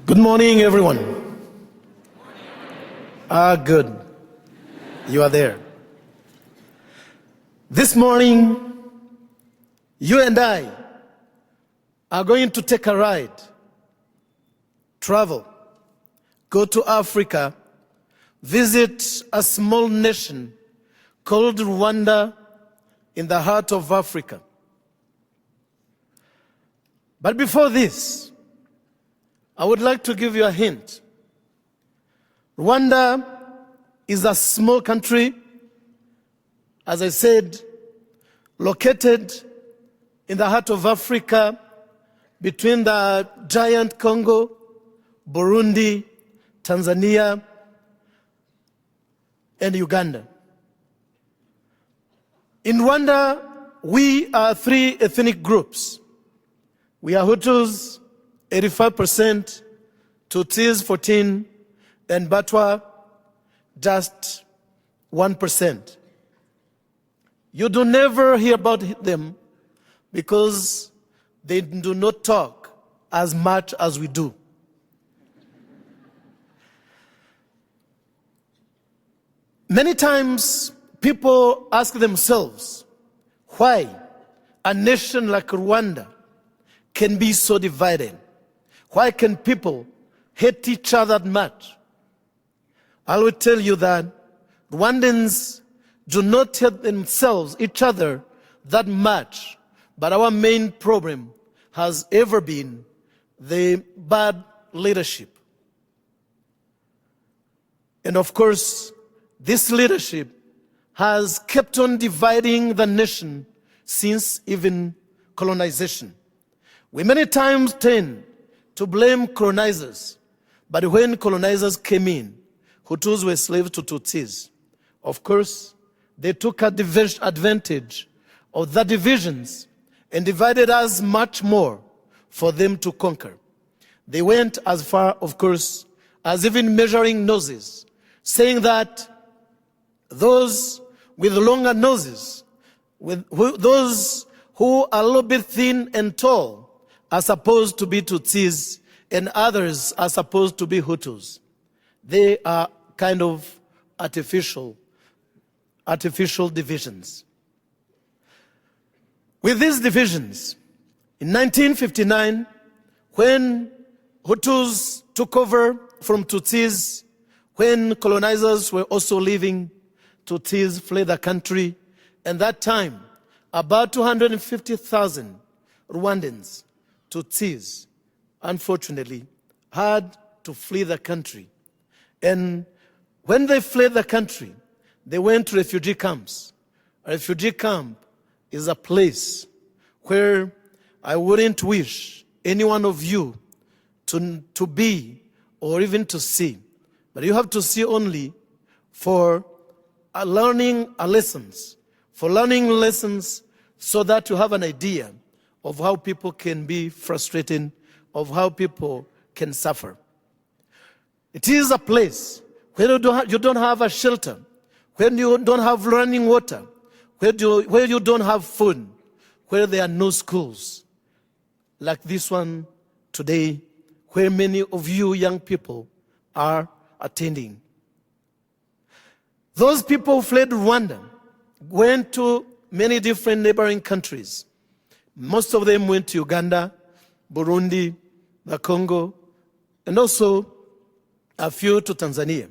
Good morning, everyone. Good. You are there. This morning, you and I are going to take a ride, travel, go to Africa, visit a small nation called Rwanda in the heart of Africa. But before this, I would like to give you a hint. Rwanda is a small country, as I said, located in the heart of Africa between the giant Congo, Burundi, Tanzania, and Uganda. In Rwanda, we are three ethnic groups. We are Hutus, 85%, Tutsis 14%, and Batwa just 1%. You do never hear about them because they do not talk as much as we do. Many times people ask themselves why a nation like Rwanda can be so divided. Why can people hate each other that much? I will tell you that Rwandans do not hate each other that much, but our main problem has ever been the bad leadership. And of course, this leadership has kept on dividing the nation since even colonization. We many times tend to blame colonizers, but when colonizers came in, Hutus were slaves to Tutsis. Of course, they took advantage of the divisions and divided us much more for them to conquer. They went as far, of course, as even measuring noses, saying that those with longer noses, those who are a little bit thin and tall, are supposed to be Tutsis, and others are supposed to be Hutus. They are kind of artificial divisions. With these divisions, in 1959, when Hutus took over from Tutsis, when colonizers were also leaving, Tutsis fled the country, and that time, about 250,000 Rwandans, Tutsis, unfortunately, had to flee the country. And when they fled the country, they went to refugee camps. A refugee camp is a place where I wouldn't wish any one of you to be or even to see. But you have to see only for learning lessons, so that you have an idea of how people can be frustrated, of how people can suffer. It is a place where you don't have a shelter, where you don't have running water, where you don't have food, where there are no schools, like this one today, where many of you young people are attending. Those people who fled Rwanda went to many different neighboring countries. Most of them went to Uganda, Burundi, the Congo, and also a few to Tanzania.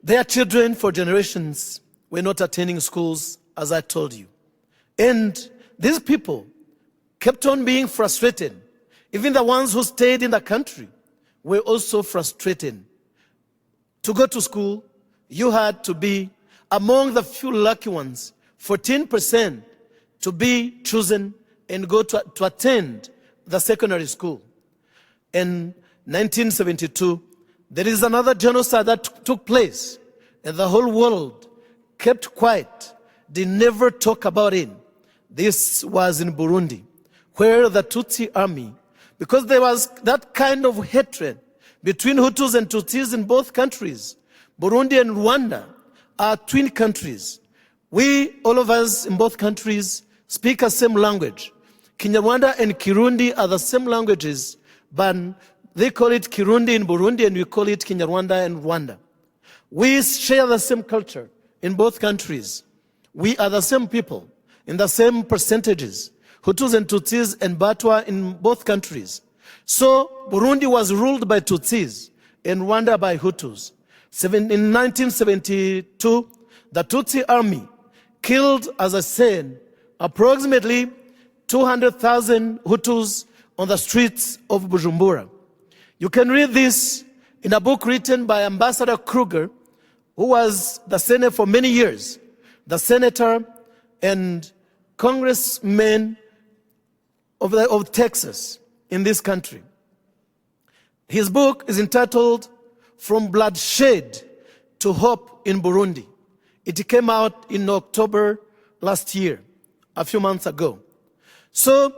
Their children for generations were not attending schools, as I told you. And these people kept on being frustrated. Even the ones who stayed in the country were also frustrated. To go to school, you had to be among the few lucky ones, 14%, to be chosen and go to attend the secondary school. In 1972, there is another genocide that took place, and the whole world kept quiet. They never talk about it. This was in Burundi, where the Tutsi army, because there was that kind of hatred between Hutus and Tutsis in both countries. Burundi and Rwanda are twin countries. We, all of us in both countries, speak the same language. Kinyarwanda and Kirundi are the same languages, but they call it Kirundi in Burundi and we call it Kinyarwanda in Rwanda. We share the same culture in both countries. We are the same people in the same percentages, Hutus and Tutsis and Batwa in both countries. So Burundi was ruled by Tutsis and Rwanda by Hutus. In 1972, the Tutsi army killed, as I said, approximately 200,000 Hutus on the streets of Bujumbura. You can read this in a book written by Ambassador Kruger, who was the senator for many years, the senator and congressman of Texas in this country. His book is entitled From Bloodshed to Hope in Burundi. It came out in October last year, a few months ago. So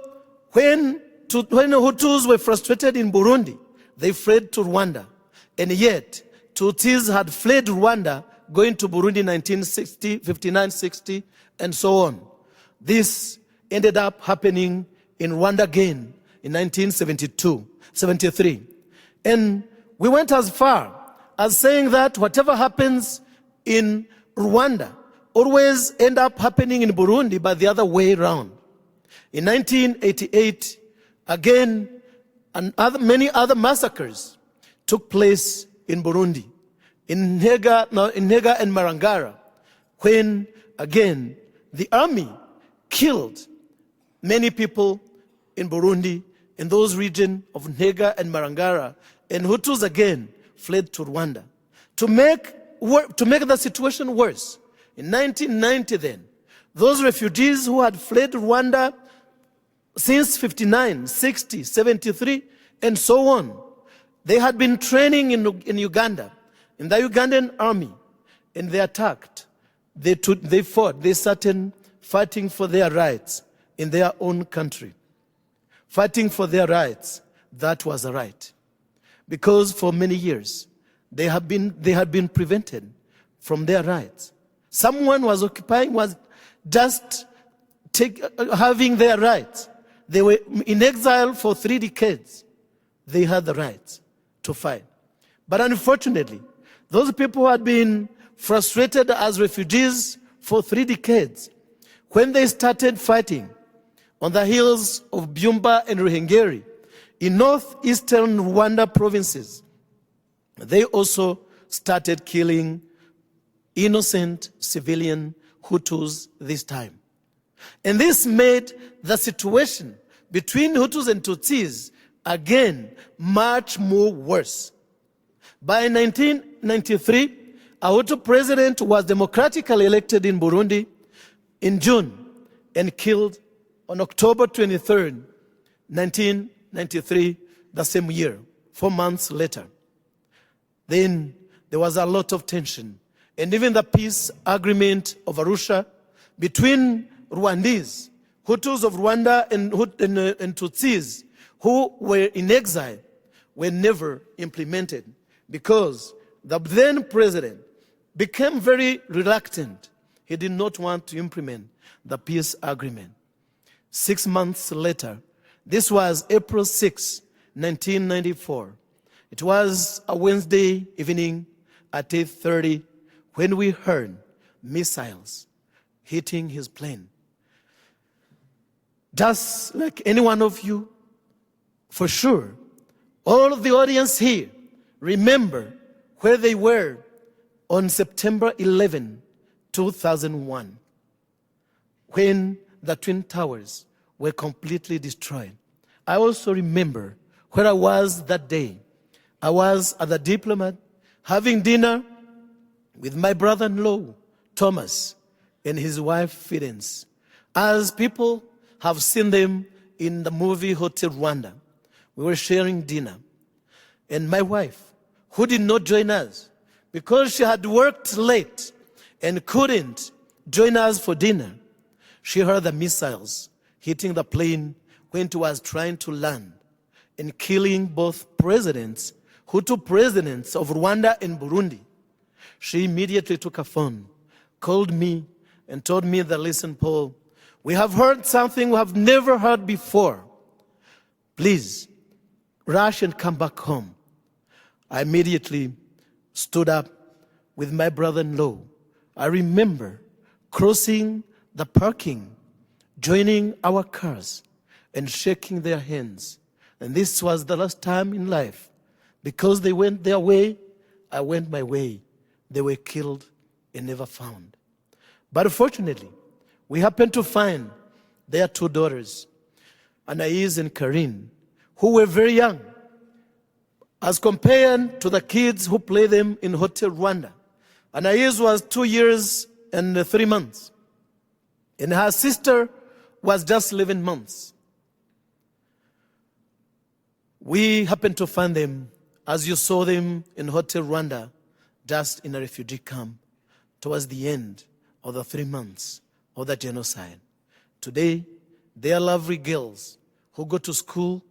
when Hutus were frustrated in Burundi, they fled to Rwanda. And yet, Tutsis had fled Rwanda, going to Burundi in 1960, 59, 60, and so on. This ended up happening in Rwanda again in 1972, 73. And we went as far as saying that whatever happens in Rwanda always end up happening in Burundi, but the other way around. In 1988, again, many other massacres took place in Burundi, in Ntega and Marangara, when, again, the army killed many people in Burundi, in those regions of Ntega and Marangara, and Hutus again fled to Rwanda. To make the situation worse, in 1990 then, those refugees who had fled Rwanda since 59, 60, 73, and so on, they had been training in Uganda, in the Ugandan army, and they attacked. They fought. They started fighting for their rights in their own country. Fighting for their rights, that was a right. Because for many years, they had been prevented from their rights. Someone was occupying, was just having their rights. They were in exile for 3 decades. They had the rights to fight. But unfortunately, those people who had been frustrated as refugees for 3 decades, when they started fighting on the hills of Byumba and Ruhengeri, in northeastern Rwanda provinces, they also started killing innocent civilian Hutus this time. And this made the situation between Hutus and Tutsis again much more worse. By 1993, a Hutu president was democratically elected in Burundi in June and killed on October 23rd, 1993, the same year, 4 months later. Then there was a lot of tension. And even the peace agreement of Arusha between Rwandese, Hutus of Rwanda and Tutsis who were in exile were never implemented because the then president became very reluctant. He did not want to implement the peace agreement. 6 months later, this was April 6, 1994. It was a Wednesday evening at 8:30 when we heard missiles hitting his plane. Just like any one of you, for sure, all of the audience here remember where they were on September 11, 2001, when the Twin Towers were completely destroyed. I also remember where I was that day. I was at the Diplomat having dinner with my brother-in-law, Thomas, and his wife, Fidence. As people have seen them in the movie Hotel Rwanda, we were sharing dinner. And my wife, who did not join us because she had worked late and couldn't join us for dinner, she heard the missiles hitting the plane when it was trying to land and killing both presidents, Hutu presidents of Rwanda and Burundi. She immediately took a phone, called me, and told me that, listen, Paul, We have heard something we have never heard before. Please, rush and come back home. I immediately stood up with my brother-in-law. I remember crossing the parking, joining our cars, and shaking their hands. And this was the last time in life. Because they went their way, I went my way. They were killed and never found. But fortunately, we happened to find their two daughters, Anais and Karine, who were very young, as compared to the kids who play them in Hotel Rwanda. Anais was 2 years and 3 months, and her sister was just 11 months. We happened to find them, as you saw them in Hotel Rwanda, just in a refugee camp towards the end of the 3 months of the genocide. Today, they are lovely girls who go to school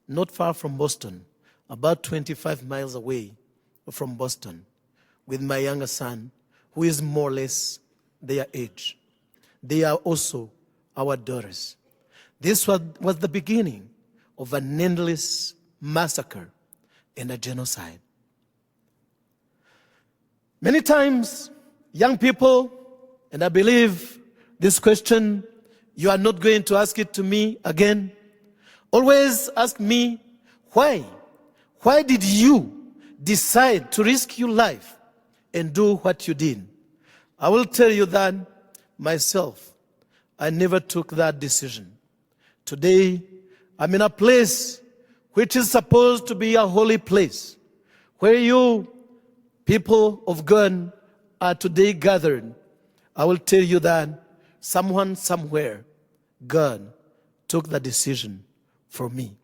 not far from Boston, about 25 miles away from Boston, with my younger son, who is more or less their age. They are also our daughters. This was the beginning of an endless massacre and a genocide. Many times, young people, and I believe this question, you are not going to ask it to me again, always ask me, why? Why did you decide to risk your life and do what you did? I will tell you that myself, I never took that decision. Today, I'm in a place which is supposed to be a holy place, where you, people of God, are today gathered. I will tell you that someone somewhere, God, took the decision for me.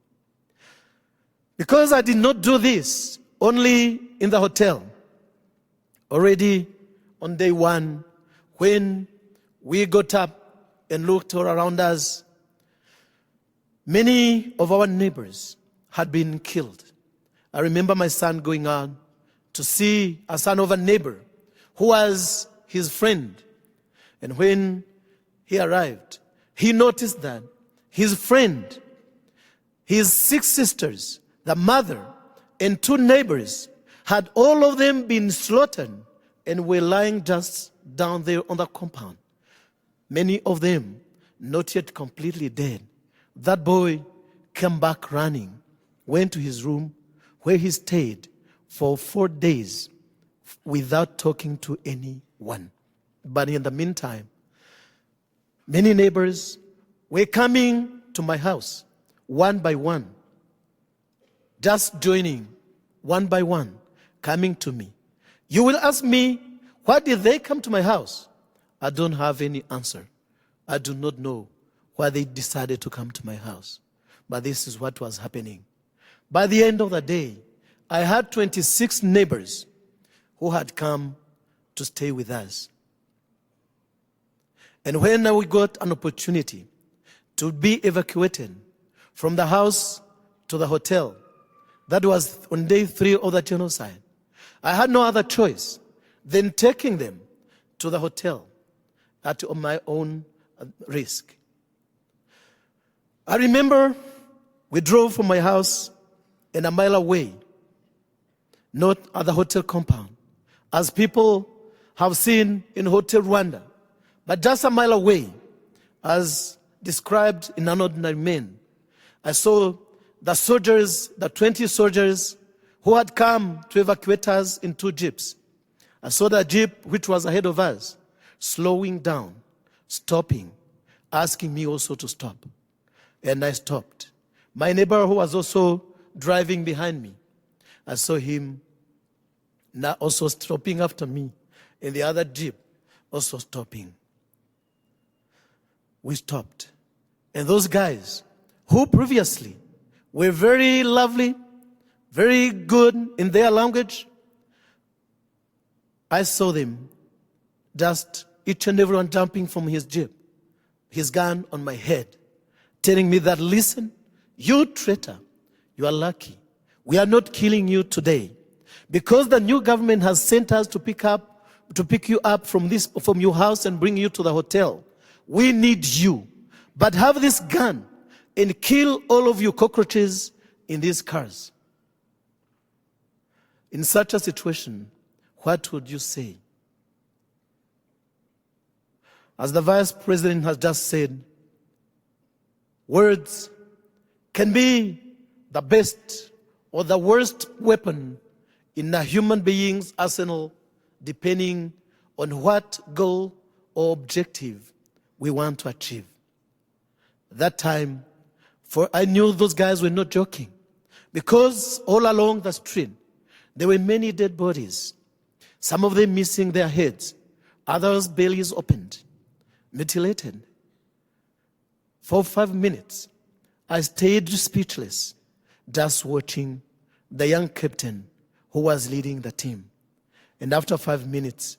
Because I did not do this only in the hotel. Already on day one, when we got up and looked all around us, many of our neighbors had been killed. I remember my son going out to see a son of a neighbor who was his friend. And when he arrived, he noticed that his friend, his 6 sisters, the mother, and 2 neighbors had all of them been slaughtered and were lying just down there on the compound. Many of them not yet completely dead. That boy came back running, went to his room where he stayed for 4 days without talking to anyone. But in the meantime, many neighbors were coming to my house one by one, just joining one by one, coming to me. You will ask me, why did they come to my house? I don't have any answer. I do not know why they decided to come to my house. But this is what was happening. By the end of the day, I had 26 neighbors who had come to stay with us. And when we got an opportunity to be evacuated from the house to the hotel, that was on day 3 of the genocide, I had no other choice than taking them to the hotel at my own risk. I remember we drove from my house and a mile away, not at the hotel compound, as people have seen in Hotel Rwanda, but just a mile away, as described in An Ordinary Man. I saw the soldiers, the 20 soldiers who had come to evacuate us in 2 jeeps. I saw the jeep which was ahead of us, slowing down, stopping, asking me also to stop. And I stopped. My neighbor who was also driving behind me, I saw him now also stopping after me, and the other jeep also stopping. We stopped. And those guys who previously were very lovely, very good in their language, I saw them just each and everyone jumping from his jeep, his gun on my head, telling me that, listen, you traitor, you are lucky. We are not killing you today because the new government has sent us to pick you up from your house and bring you to the hotel. we need you. But have this gun and kill all of you cockroaches in these cars. In such a situation, what would you say? As the Vice President has just said, words can be the best or the worst weapon in a human being's arsenal, depending on what goal or objective we want to achieve. That time, for I knew those guys were not joking, because all along the street, there were many dead bodies, some of them missing their heads, others bellies opened, mutilated. For 5 minutes, I stayed speechless, just watching the young captain who was leading the team. And after 5 minutes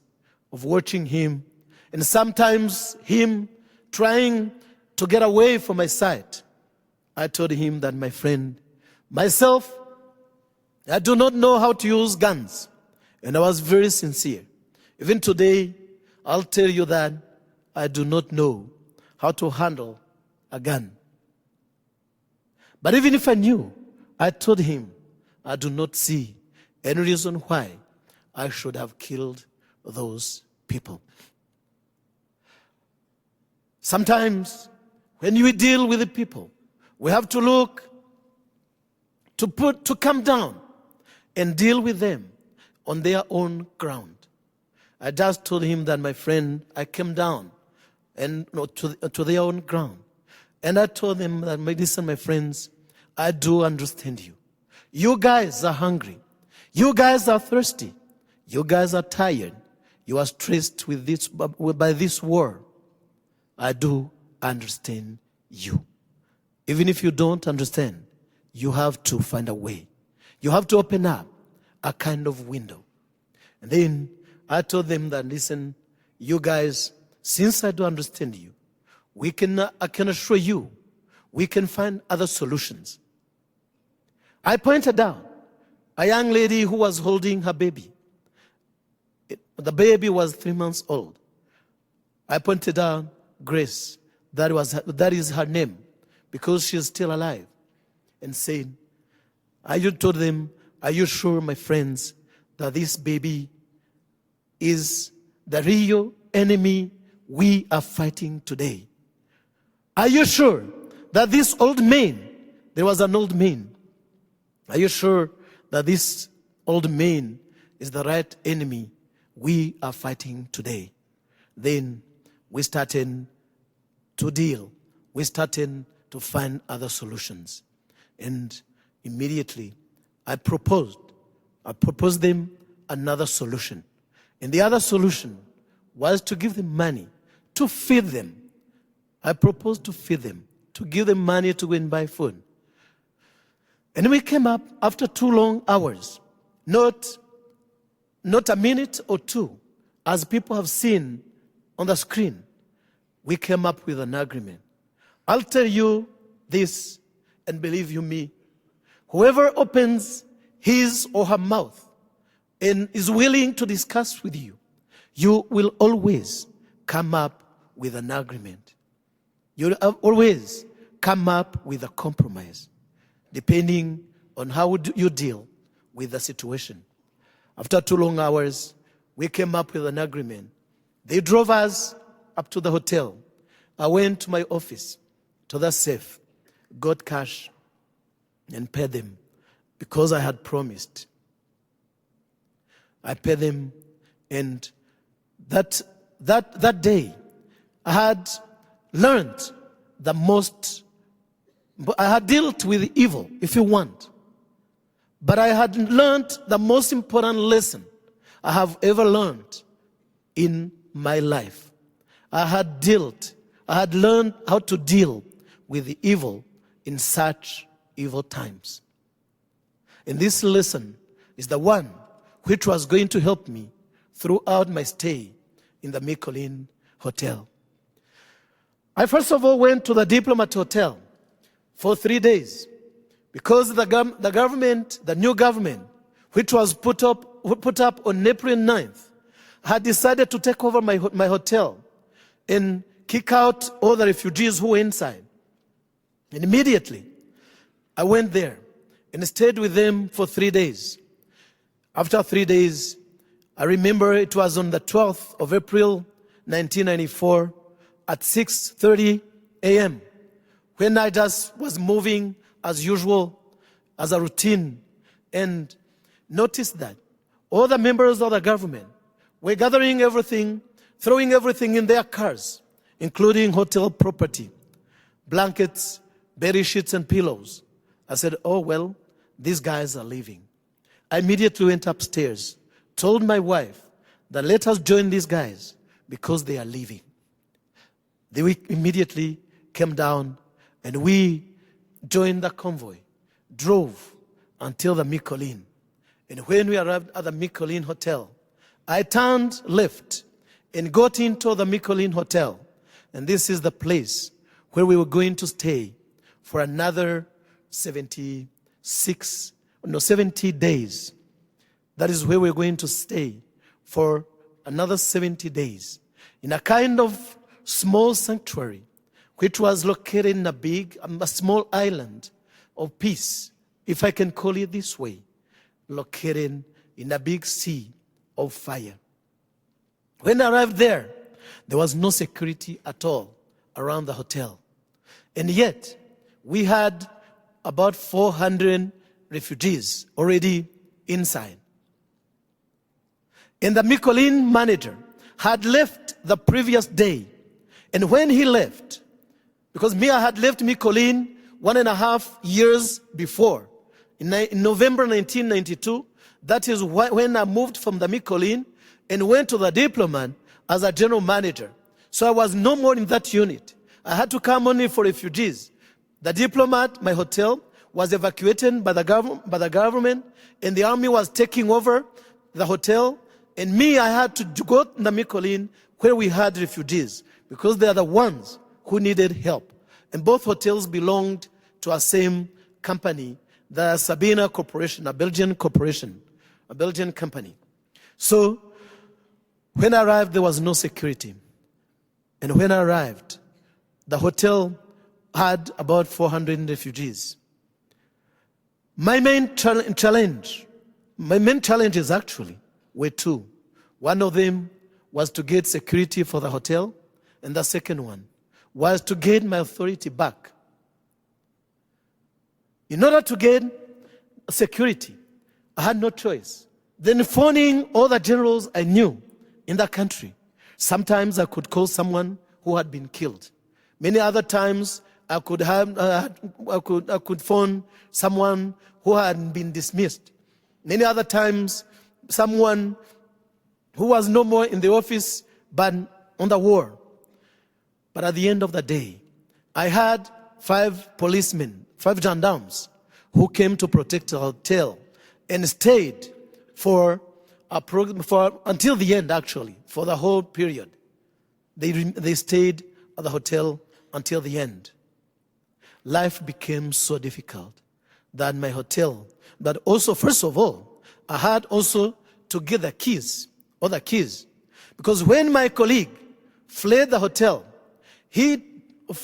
of watching him, and sometimes him trying to get away from my sight, I told him that, my friend, myself, I do not know how to use guns. And I was very sincere. Even today, I'll tell you that I do not know how to handle a gun. But even if I knew, I told him I do not see any reason why I should have killed those people. Sometimes when we deal with the people, we have to look to come down and deal with them on their own ground. I just told him that, my friend, I came down and to their own ground. And I told them that, listen, my friends, I do understand you. You guys are hungry. You guys are thirsty. You guys are tired. You are stressed with this, by this war. I do understand you. Even if you don't understand, you have to find a way. You have to open up a kind of window. And then I told them that, listen, you guys, since I do understand you, I can assure you, we can find other solutions. I pointed out a young lady who was holding her baby. The baby was 3 months old. I pointed out Grace, that is her name, because she is still alive, and said, told them, are you sure, my friends, that this baby is the real enemy we are fighting today? Are you sure that this old man, there was an old man, are you sure that this old man is the right enemy we are fighting today? Then we started to deal. We started to find other solutions. And immediately I proposed them another solution. And the other solution was to give them money to feed them. I proposed to feed them, to give them money to go and buy food. And we came up after 2 long hours, not a minute or two, as people have seen on the screen. We came up with an agreement. I'll tell you this, and believe you me, whoever opens his or her mouth and is willing to discuss with you, you will always come up with an agreement. You'll always come up with a compromise, depending on how you deal with the situation. After 2 long hours, we came up with an agreement. They drove us up to the hotel. I went to my office, to the safe, got cash, and paid them because I had promised. I paid them, and that day, I had learned the most. I had dealt with evil, if you want. But I had learned the most important lesson I have ever learned in my life. I had learned how to deal with the evil in such evil times. And this lesson is the one which was going to help me throughout my stay in the Mikolin Hotel. I first of all went to the Diplomat Hotel for 3 days because the government, the new government, which was put up on April 9th, had decided to take over my hotel and kick out all the refugees who were inside. And immediately, I went there and stayed with them for 3 days. After 3 days, I remember it was on the 12th of April, 1994, at 6:30 a.m., when I just was moving as usual, as a routine, and noticed that all the members of the government were gathering everything, throwing everything in their cars, including hotel property, blankets, bed sheets, and pillows. I said, oh, well, these guys are leaving. I immediately went upstairs, told my wife that let us join these guys because they are leaving. They immediately came down and we joined the convoy, drove until the Mikolin. And when we arrived at the Mikolin Hotel, I turned left and got into the Mikolin Hotel. And this is the place where we were going to stay for another 70 days. That is where we're going to stay for another 70 days in a kind of small sanctuary, which was located in a small island of peace, if I can call it this way, located in a big sea of fire. When I arrived there was no security at all around the hotel. And yet, we had about 400 refugees already inside. And the Mikolin manager had left the previous day. And when he left, because I had left Mikolin 1.5 years before, in November 1992, that is when I moved from the Mikolin and went to the Diplomat as a general manager. So I was no more in that unit. I had to come only for refugees. The Diplomat, my hotel, was evacuated by the government, and the army was taking over the hotel. And me, I had to go to the Mikolin where we had refugees, because they are the ones who needed help. And both hotels belonged to a same company, the Sabina Corporation, a Belgian corporation, a Belgian company. So when I arrived, there was no security. And when I arrived, the hotel had about 400 refugees. My main challenges actually were two. One of them was to get security for the hotel, and the second one was to get my authority back. In order to get security, I had no choice. Then phoning all the generals I knew in the country. Sometimes I could call someone who had been killed. Many other times I could phone someone who had been dismissed. Many other times someone who was no more in the office but on the war. But at the end of the day, I had 5 policemen, 5 gendarmes, who came to protect the hotel and stayed for until the end, actually, for the whole period. They stayed at the hotel until the end. Life became so difficult that my hotel, that also, first of all, I had also to get the keys. Because when my colleague fled the hotel, he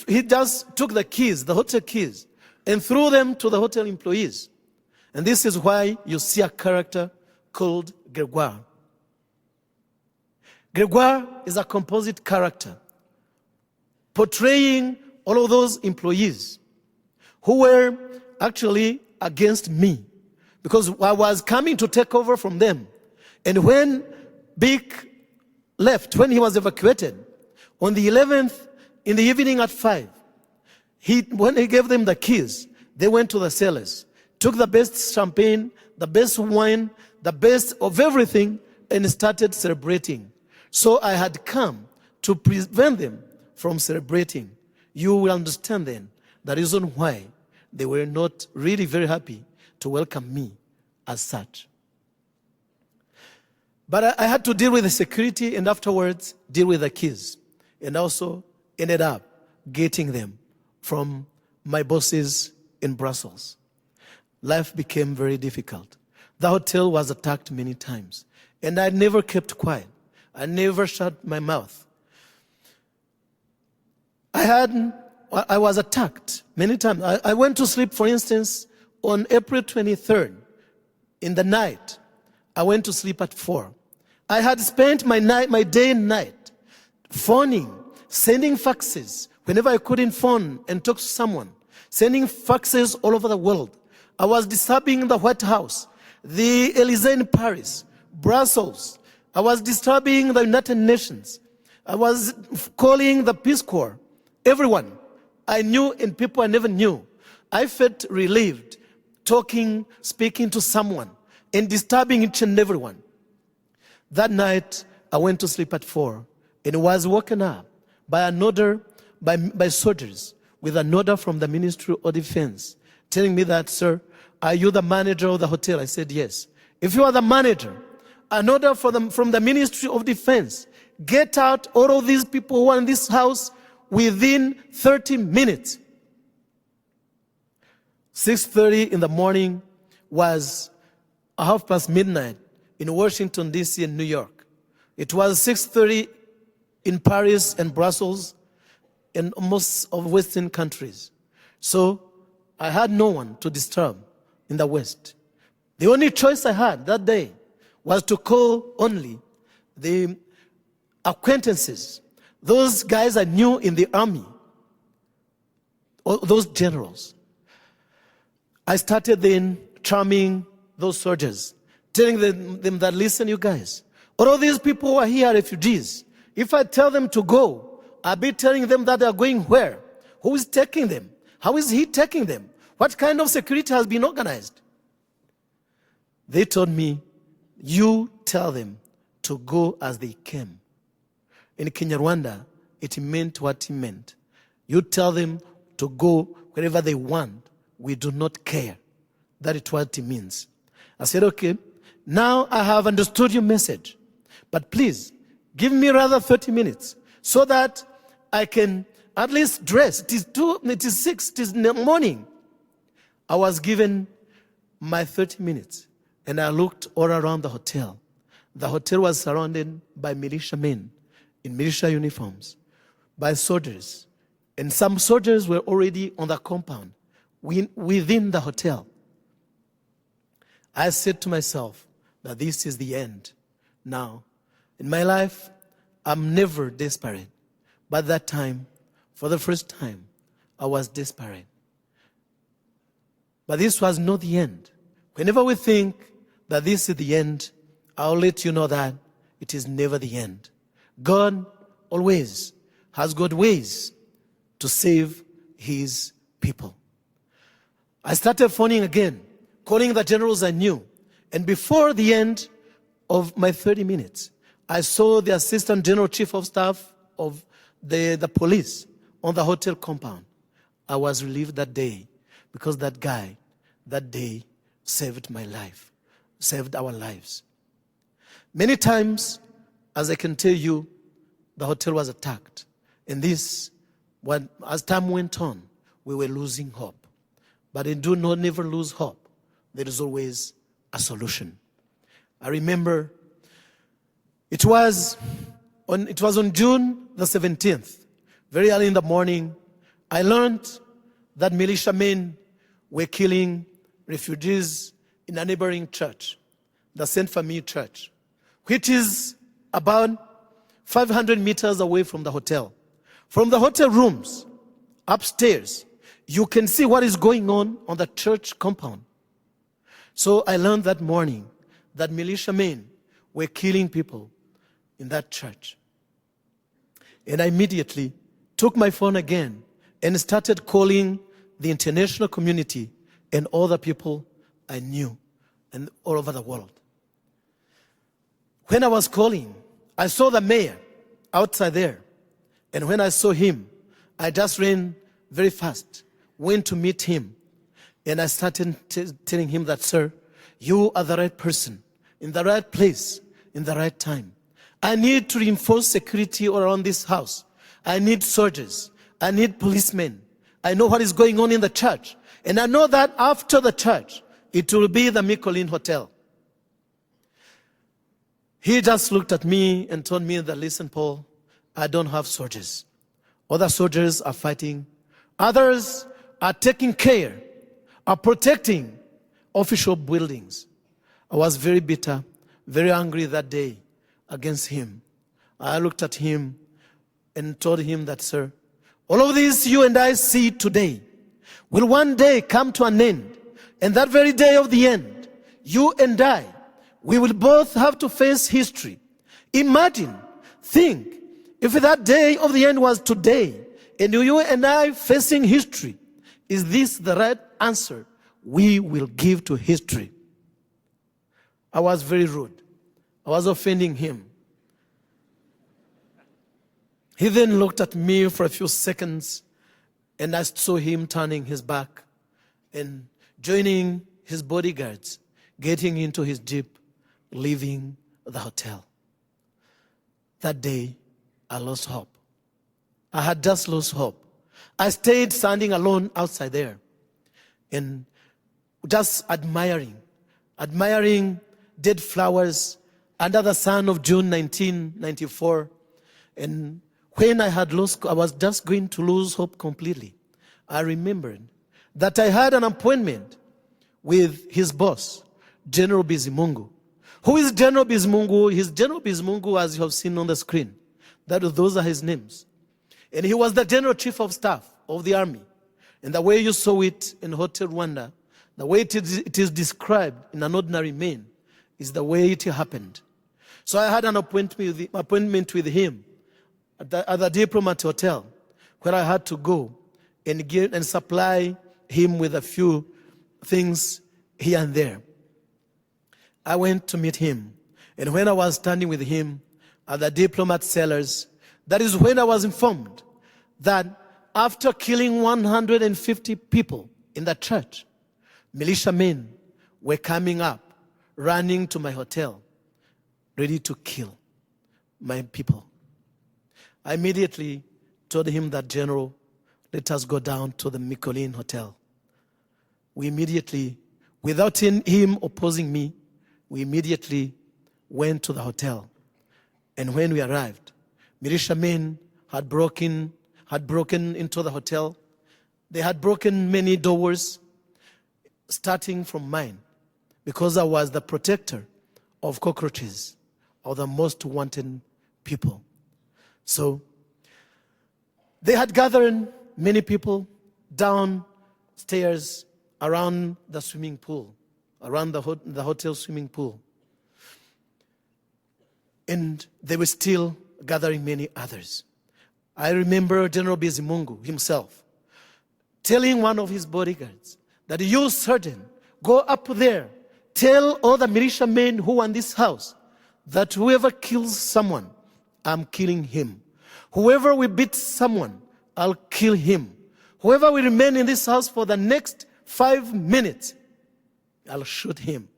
just took the keys, the hotel keys, and threw them to the hotel employees. And this is why you see a character called Gregoire. Gregoire is a composite character portraying all of those employees who were actually against me, because I was coming to take over from them. And when Bick left, when he was evacuated, on the 11th, in the evening at 5, when he gave them the keys, they went to the cellars, took the best champagne, the best wine, the best of everything, and started celebrating. So I had come to prevent them from celebrating. You will understand then the reason why they were not really very happy to welcome me as such. But I had to deal with the security and afterwards deal with the keys. And also ended up getting them from my bosses in Brussels. Life became very difficult. The hotel was attacked many times. And I never kept quiet. I never shut my mouth. I was attacked many times. I went to sleep, for instance, on April 23rd, in the night. I went to sleep at 4. I had spent my day and night phoning, sending faxes whenever I couldn't phone and talk to someone, sending faxes all over the world. I was disturbing the White House, the Elysee in Paris, Brussels. I was disturbing the United Nations. I was calling the Peace Corps, everyone I knew and people I never knew. I felt relieved talking, speaking to someone and disturbing each and everyone. That night, I went to sleep at 4 and was woken up by an order, by soldiers with an order from the Ministry of Defense telling me that, sir, are you the manager of the hotel? I said, yes. If you are the manager, an order from the Ministry of Defense, get out all of these people who are in this house within 30 minutes. 6:30 in the morning was midnight in Washington, D.C. and New York. It was 6:30 in Paris and Brussels and most of Western countries. So I had no one to disturb in the West. The only choice I had that day was to call only the acquaintances, those guys I knew in the army, or those generals. I started then charming those soldiers, telling them that, listen, you guys, all of these people who are here, refugees, if I tell them to go, I'll be telling them that they are going where? Who is taking them? How is he taking them? What kind of security has been organized? They told me, you tell them to go as they came. In Rwanda, it meant what it meant. You tell them to go wherever they want. We do not care. That is what it means. I said, okay, now I have understood your message. But please, give me rather 30 minutes so that I can at least dress. It is 6, it is in the morning. I was given my 30 minutes and I looked all around the hotel. The hotel was surrounded by militiamen in militia uniforms, by soldiers. And some soldiers were already on the compound within the hotel. I said to myself that this is the end. Now, in my life, I'm never desperate. But that time, for the first time, I was desperate. But this was not the end. Whenever we think that this is the end, I'll let you know that it is never the end. God always has got ways to save his people. I started phoning again, calling the generals I knew. And before the end of my 30 minutes, I saw the Assistant General Chief of Staff of the police on the hotel compound. I was relieved that day because that guy, that day, saved my life, saved our lives. Many times, as I can tell you, the hotel was attacked. And this, as time went on, we were losing hope. But never lose hope. There is always a solution. I remember it was on June the 17th, very early in the morning, I learned that militiamen were killing refugees in a neighboring church, the Saint Famille Church, which is about 500 meters away from the hotel. From the hotel rooms, upstairs, you can see what is going on the church compound. So I learned that morning that militiamen were killing people in that church. And I immediately took my phone again and started calling the international community and all the people I knew and all over the world. When I was calling, I saw the mayor outside there. And when I saw him, I just ran very fast, went to meet him. And I started telling him that, sir, you are the right person, in the right place, in the right time. I need to reinforce security around this house. I need soldiers. I need policemen. I know what is going on in the church. And I know that after the church, it will be the Mikolin Hotel. He just looked at me and told me that, listen, Paul, I don't have soldiers. Other soldiers are fighting. Others are taking care, are protecting official buildings. I was very bitter, very angry that day against him. I looked at him and told him that, sir, all of this you and I see today will one day come to an end. And that very day of the end, you and I, we will both have to face history. Imagine, think, if that day of the end was today, and you and I facing history, is this the right answer we will give to history? I was very rude. I was offending him. He then looked at me for a few seconds, and I saw him turning his back and joining his bodyguards, getting into his jeep, leaving the hotel. That day, I lost hope. I had just lost hope. I stayed standing alone outside there and just admiring dead flowers under the sun of June 1994. And when I was just going to lose hope completely, I remembered that I had an appointment with his boss, General Bizimungu. Who is General Bizimungu? He's General Bizimungu, as you have seen on the screen. Those are his names. And he was the General Chief of Staff of the Army. And the way you saw it in Hotel Rwanda, the way it is described in an ordinary man, is the way it happened. So I had an appointment with him at the Diplomat Hotel, where I had to go and supply him with a few things here and there. I went to meet him. And when I was standing with him at the Diplomat cellars, that is when I was informed that after killing 150 people in the church, militiamen were coming up, running to my hotel, ready to kill my people. I immediately told him that, General, let us go down to the Mikolin Hotel. We immediately, without him opposing me, we immediately went to the hotel. And when we arrived, militiamen had broken into the hotel. They had broken many doors, starting from mine, because I was the protector of cockroaches, of the most wanted people. So they had gathered many people downstairs around the swimming pool, around the hotel swimming pool. And they were still gathering many others. I remember General Bizimungu himself telling one of his bodyguards that, you, Sergeant, go up there, tell all the militiamen who are in this house that whoever kills someone, I'm killing him. Whoever will beat someone, I'll kill him. Whoever will remain in this house for the next 5 minutes, I'll shoot him.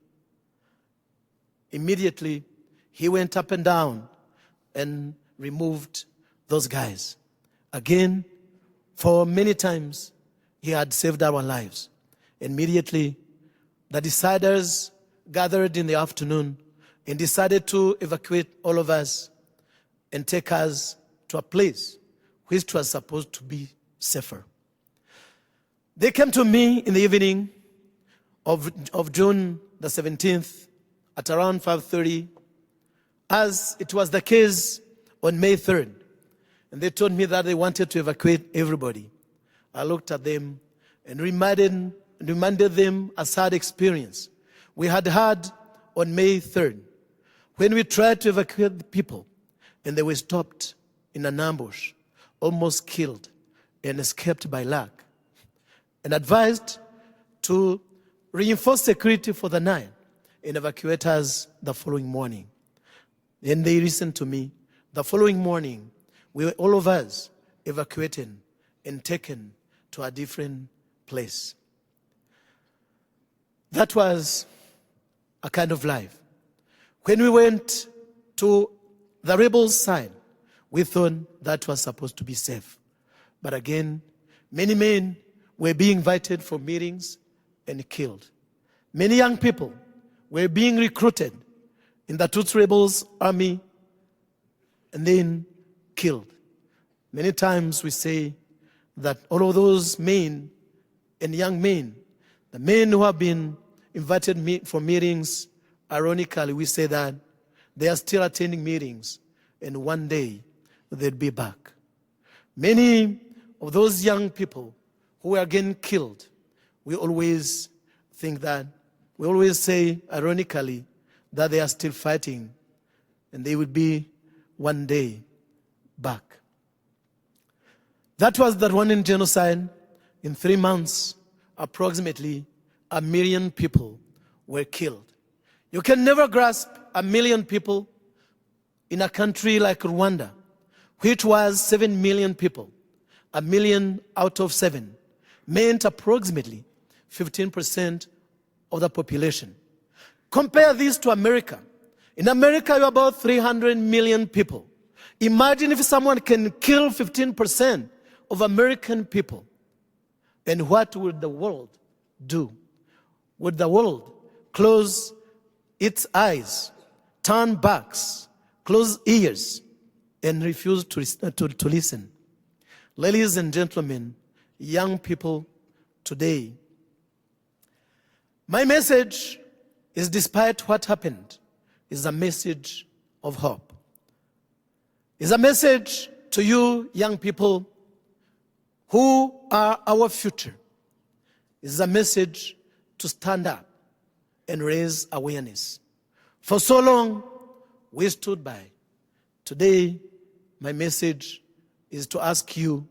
Immediately, he went up and down and removed those guys. Again, for many times, he had saved our lives. Immediately, the deciders gathered in the afternoon and decided to evacuate all of us and take us to a place which was supposed to be safer. They came to me in the evening of June the 17th at around 5:30, as it was the case on May 3rd. And they told me that they wanted to evacuate everybody. I looked at them and reminded them a sad experience we had had on May 3rd, when we tried to evacuate the people and they were stopped in an ambush, almost killed, and escaped by luck, and advised to reinforce security for the night and evacuate us the following morning. Then they listened to me. The following morning, we were all of us evacuated and taken to a different place. That was a kind of life. When we went to the rebels' side, we thought that was supposed to be safe. But again, many men were being invited for meetings and killed. Many young people were being recruited in the Tutsi rebels' army and then killed. Many times we say that all of those men and young men, the men who have been invited for meetings, ironically, we say that they are still attending meetings and one day they'll be back. Many of those young people who are getting killed, we always say, ironically, that they are still fighting and they will be one day back. That was the Rwandan genocide. In 3 months, approximately 1 million people were killed. You can never grasp 1 million people in a country like Rwanda, which was 7 million people. 1 million out of 7 meant approximately 15% of the population. Compare this to America. In America, you have about 300 million people. Imagine if someone can kill 15% of American people. And what would the world do? Would the world close its eyes, turn backs, close ears, and refuse to listen? Ladies and gentlemen, young people today, my message is, despite what happened, is a message of hope. It's a message to you young people who are our future. It's a message to stand up and raise awareness. For so long, we stood by. Today, my message is to ask you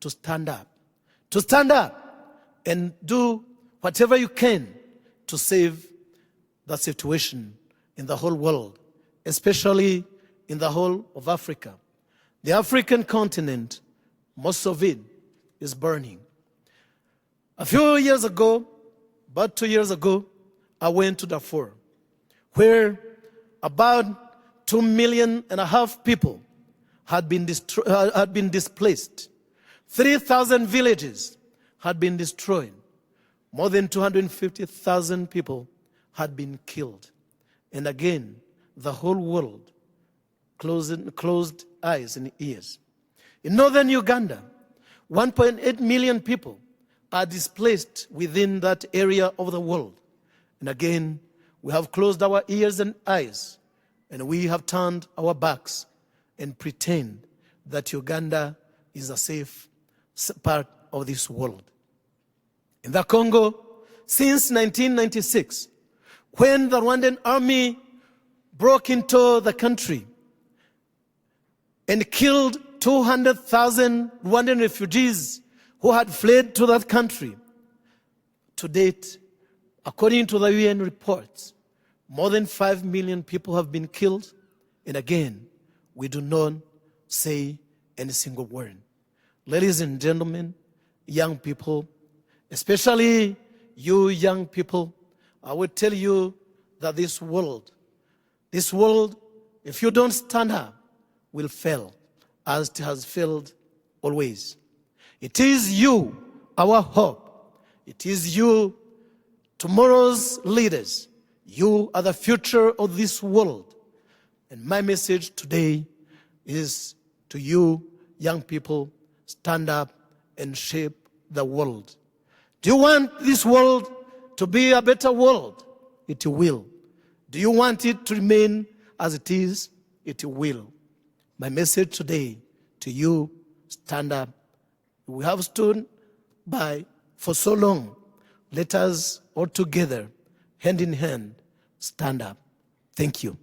to stand up. To stand up and do whatever you can to save the situation in the whole world, especially in the whole of Africa. The African continent, most of it is burning. A few years ago, about 2 years ago, I went to Darfur, where about 2.5 million people had been displaced. 3,000 villages had been destroyed. More than 250,000 people had been killed. And again, the whole world closed eyes and ears. In northern Uganda, 1.8 million people are displaced within that area of the world. And again, we have closed our ears and eyes, and we have turned our backs and pretend that Uganda is a safe part of this world. In the Congo, since 1996, when the Rwandan army broke into the country and killed 200,000 Rwandan refugees who had fled to that country, to date, according to the UN reports, more than 5 million people have been killed. And again, we do not say any single word. Ladies and gentlemen, young people, especially you young people, I will tell you that this world, if you don't stand up, will fail, as it has failed always. It is you, our hope. It is you, tomorrow's leaders. You are the future of this world. And my message today is to you, young people, stand up and shape the world. Do you want this world to be a better world? It will. Do you want it to remain as it is? It will. My message today to you, stand up. We have stood by for so long. Let us all together, hand in hand, stand up. Thank you.